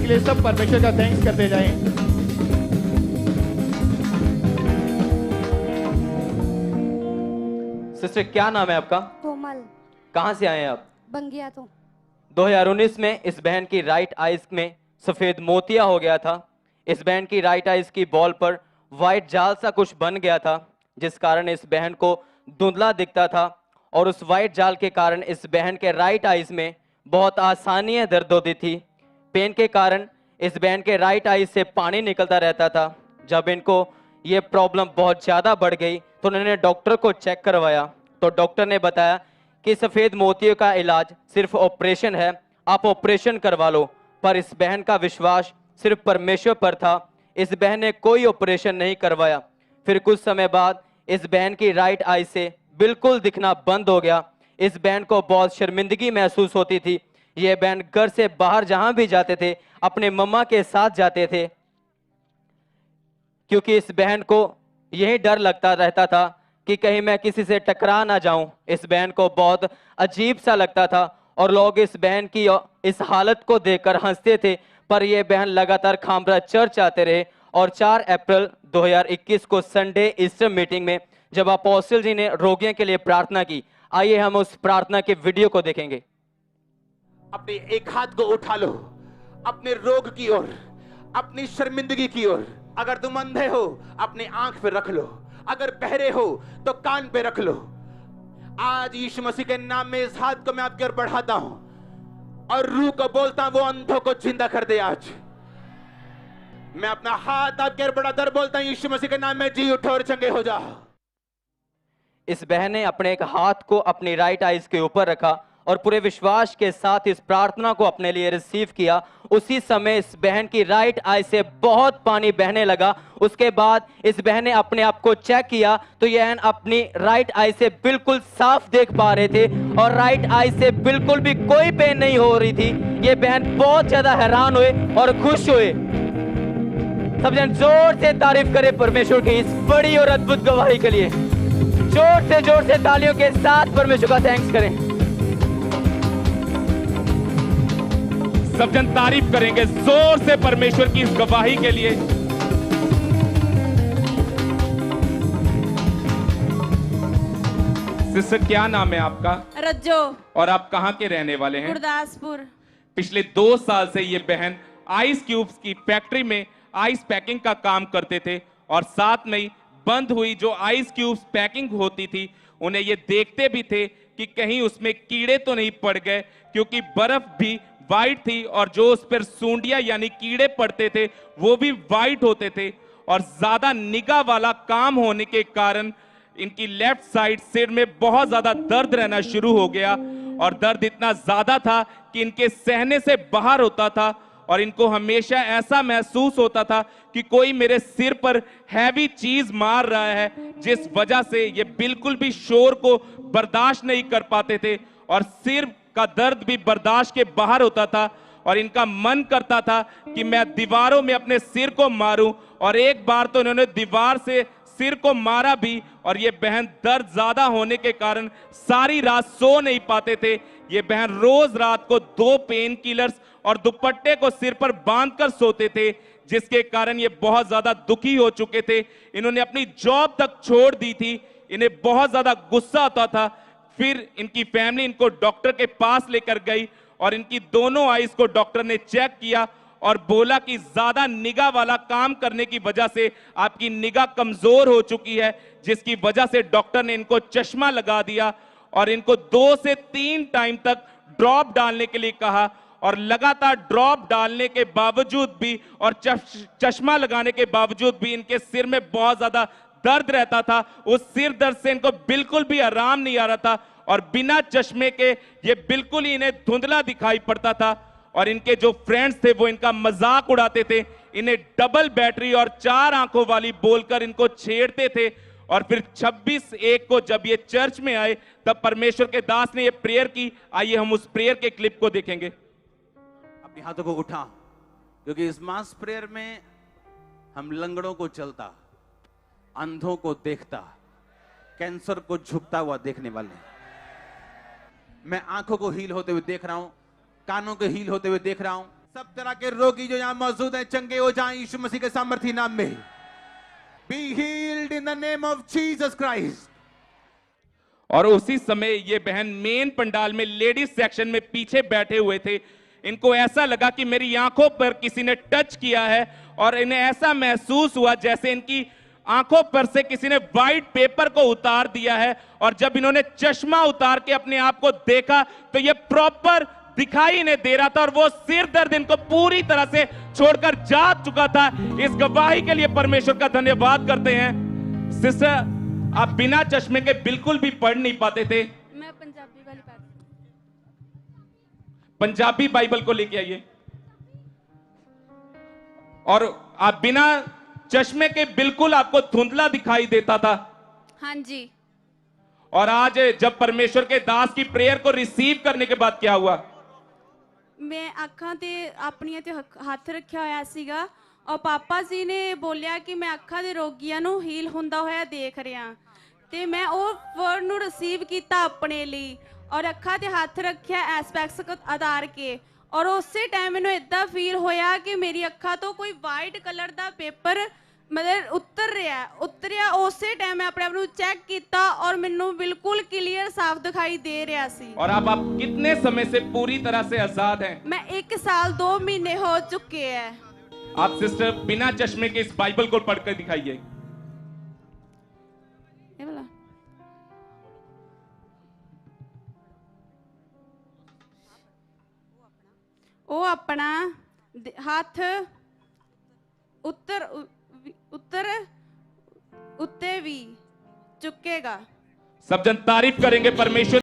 के लिए सब परमेश्वर का थैंक्स करते जाएं। सिस्टर क्या नाम है आपका? कोमल। कहाँ से आए हैं आप? बंगिया तो 2019 में इस बहन की राइट आइज में सफेद मोतिया हो गया था। इस बहन की राइट आइज की बॉल पर वाइट जाल सा कुछ बन गया था, जिस कारण इस बहन को धुंधला दिखता था। और उस वाइट जाल के कारण इस बहन के राइट आइज में बहुत आसानी दर्द होती थी। पेन के कारण इस बहन के राइट आइज से पानी निकलता रहता था। जब इनको ये प्रॉब्लम बहुत ज़्यादा बढ़ गई तो उन्होंने डॉक्टर को चेक करवाया, तो डॉक्टर ने बताया कि सफ़ेद मोतियों का इलाज सिर्फ ऑपरेशन है, आप ऑपरेशन करवा लो। पर इस बहन का विश्वास सिर्फ परमेश्वर पर था। इस बहन ने कोई ऑपरेशन नहीं करवाया। फिर कुछ समय बाद इस बहन की राइट आई से बिल्कुल दिखना बंद हो गया। इस बहन को बहुत शर्मिंदगी महसूस होती थी। ये बहन घर से बाहर जहां भी जाते थे अपने मम्मा के साथ जाते थे, क्योंकि इस बहन को यही डर लगता रहता था कि कहीं मैं किसी से टकरा ना जाऊं। इस बहन को बहुत अजीब सा लगता था और लोग इस बहन की इस हालत को देखकर हंसते थे। पर यह बहन लगातार खामरा चर्च आते रहे और 4 अप्रैल 2021 को संडे ईस्टर मीटिंग में जब अपोस्टल जी ने रोगियों के लिए प्रार्थना की, आइए हम उस प्रार्थना के वीडियो को देखेंगे। अपने एक हाथ को उठा लो अपने रोग की ओर, अपनी शर्मिंदगी की ओर। अगर तुम अंधे हो अपनी आंख पे रख लो, अगर बहरे हो तो कान पे रख लो। आज यीशु मसीह के नाम में इस हाथ को मैं आपकी ओर बढ़ाता हूं और रूह को बोलता हूं वो अंधों को जिंदा कर दे। आज मैं अपना हाथ आपके ओर बढ़ाकर बोलता हूं यीशु मसीह के नाम में जी उठो और चंगे हो जाओ। इस बहन ने अपने एक हाथ को अपनी राइट आइज के ऊपर रखा और पूरे विश्वास के साथ इस प्रार्थना को अपने लिए रिसीव किया। उसी समय इस बहन की राइट आई से बहुत पानी बहने लगा। उसके बाद इस बहन ने अपने आप को चेक किया तो यह अपनी राइट आई से बिल्कुल साफ देख पा रहे थे और राइट आई से बिल्कुल भी कोई पेन नहीं हो रही थी। ये बहन बहुत ज्यादा हैरान हुए और खुश हुए। सब जन जोर से तारीफ करें परमेश्वर की इस बड़ी और अद्भुत गवाही के लिए। जोर से तालियों के साथ परमेश्वर का थैंक्स करें। सब जन तारीफ करेंगे जोर से परमेश्वर की इस गवाही के लिए। सिस्टर क्या नाम है आपका? रज्जो। और आप कहां के रहने वाले हैं? गुरदासपुर। पिछले 2 साल से ये बहन आइस क्यूब्स की फैक्ट्री में आइस पैकिंग का काम करते थे और साथ में ही बंद हुई जो आइस क्यूब्स पैकिंग होती थी उन्हें ये देखते भी थे कि कहीं उसमें कीड़े तो नहीं पड़ गए, क्योंकि बर्फ भी वाइट थी और जो उस पर सूंडियां यानी कीड़े पड़ते थे वो भी वाइट होते थे। और ज्यादा निगाह वाला काम होने के कारण इनकी लेफ्ट साइड सिर में बहुत ज्यादा दर्द रहना शुरू हो गया और दर्द इतना ज्यादा था कि इनके सहने से बाहर होता था और इनको हमेशा ऐसा महसूस होता था कि कोई मेरे सिर पर हैवी चीज मार रहा है, जिस वजह से ये बिल्कुल भी शोर को बर्दाश्त नहीं कर पाते थे और सिर का दर्द भी बर्दाश्त के बाहर होता था और इनका मन करता था कि मैं दीवारों में अपने सिर को मारूं। और एक बार तो इन्होंने दीवार से सिर को मारा भी और ये बहन दर्द ज्यादा होने के कारण सारी रात सो नहीं पाते थे। ये बहन रोज रात को 2 पेन किलर्स और दुपट्टे को सिर पर बांधकर सोते थे, जिसके कारण ये बहुत ज्यादा दुखी हो चुके थे। इन्होंने अपनी जॉब तक छोड़ दी थी। इन्हें बहुत ज्यादा गुस्सा आता था। फिर इनकी फैमिली इनको डॉक्टर के पास लेकर गई और इनकी दोनों आईज को डॉक्टर ने चेक किया और बोला कि ज्यादा निगाह वाला काम करने की वजह से आपकी निगाह कमजोर हो चुकी है, जिसकी वजह से डॉक्टर ने इनको चश्मा लगा दिया और इनको 2 से 3 टाइम तक ड्रॉप डालने के लिए कहा। और लगातार ड्रॉप डालने के बावजूद भी और चश्मा लगाने के बावजूद भी इनके सिर में बहुत ज्यादा दर्द रहता था। उस सिर दर्द से इनको बिल्कुल भी आराम नहीं आ रहा था और बिना चश्मे के ये बिल्कुल ही इन्हें धुंधला दिखाई पड़ता था। और इनके जो फ्रेंड्स थे वो इनका मजाक उड़ाते थे, इन्हें डबल बैटरी और 4 आंखों वाली बोलकर इनको छेड़ते थे। और फिर 26/1 को जब ये चर्च में आए तब परमेश्वर के दास ने ये प्रेयर की। आइए हम उस प्रेयर के क्लिप को देखेंगे। अपने हाथों को उठा, क्योंकि इस मास प्रेयर में हम लंगड़ों को चलता, अंधों को देखता, कैंसर को झुकता हुआ देखने वाले। मैं आंखों को हील होते हुए देख रहा हूं, कानों को हील होते हुए देख रहा हूं, सब तरह के रोगी जो यहाँ मौजूद हैं चंगे हो जाएं यीशु मसीह के सामर्थी नाम में। Be healed in the name of Jesus Christ. और उसी समय ये बहन मेन पंडाल में लेडीज सेक्शन में पीछे बैठे हुए थे। इनको ऐसा लगा कि मेरी आंखों पर किसी ने टच किया है और इन्हें ऐसा महसूस हुआ जैसे इनकी आंखों पर से किसी ने व्हाइट पेपर को उतार दिया है। और जब इन्होंने चश्मा उतार के अपने आप को देखा तो ये प्रॉपर दिखाई नहीं दे रहा था और वो सिर दर्द इनको पूरी तरह से छोड़कर जा चुका था। इस गवाही के लिए परमेश्वर का धन्यवाद करते हैं। सिस्टर, आप बिना चश्मे के बिल्कुल भी पढ़ नहीं पाते थे। मैं पंजाबी वाली बात, पंजाबी बाइबल को लेके आइए। और आप बिना चश्मे के बिल्कुल आपको धुंधला दिखाई देता था। हाँ जी। और आज जब परमेश्वर के दास की प्रेयर को रिसीव करने के बाद क्या हुआ? मैं ਅੱਖਾਂ ਤੇ ਆਪਣੀਆਂ ਤੇ ਹੱਥ ਰੱਖਿਆ ਹੋਇਆ ਸੀਗਾ ਔਰ ਪਾਪਾ ਜੀ ਨੇ ਬੋਲਿਆ ਕਿ ਮੈਂ ਅੱਖਾਂ ਦੇ ਰੋਗੀਆਂ ਨੂੰ ਹੀਲ ਹੁੰਦਾ ਹੋਇਆ ਦੇਖ ਰਿਹਾ ਤੇ ਮੈਂ ਉਹ ਵਰਡ ਨੂੰ ਰਿਸੀਵ ਕੀਤਾ ਆਪਣੇ ਲਈ ਔਰ ਅੱਖਾਂ ਤੇ ਹੱਥ ਰੱਖਿਆ ਐਸਪੈਕਟਸ ਆਧਾਰ ਕੇ ਔਰ ਉਸੇ ਟਾਈਮ ਮੈਨੂੰ ਇਦਾਂ ਫੀਲ ਹੋਇਆ ਕਿ ਮੇਰੀ ਅੱਖਾਂ ਤੋਂ ਕੋਈ ਵਾਈਟ ਕਲਰ ਦਾ ਪੇਪਰ मतलब उतरिया उसे टाइम मैं अपने आप को चेक किया और मैनू बिल्कुल क्लियर साफ दिखाई दे रहा सी। और अब आप कितने समय से पूरी तरह से आजाद हैं? मैं 1 साल 2 महीने हो चुके हैं। आप सिस्टर बिना चश्मे के इस बाइबल को पढ़कर दिखाइए। ये वाला वो अपना हाथ उत्ते भी चुकेगा। सब जन तारीफ करेंगे परमेश्वर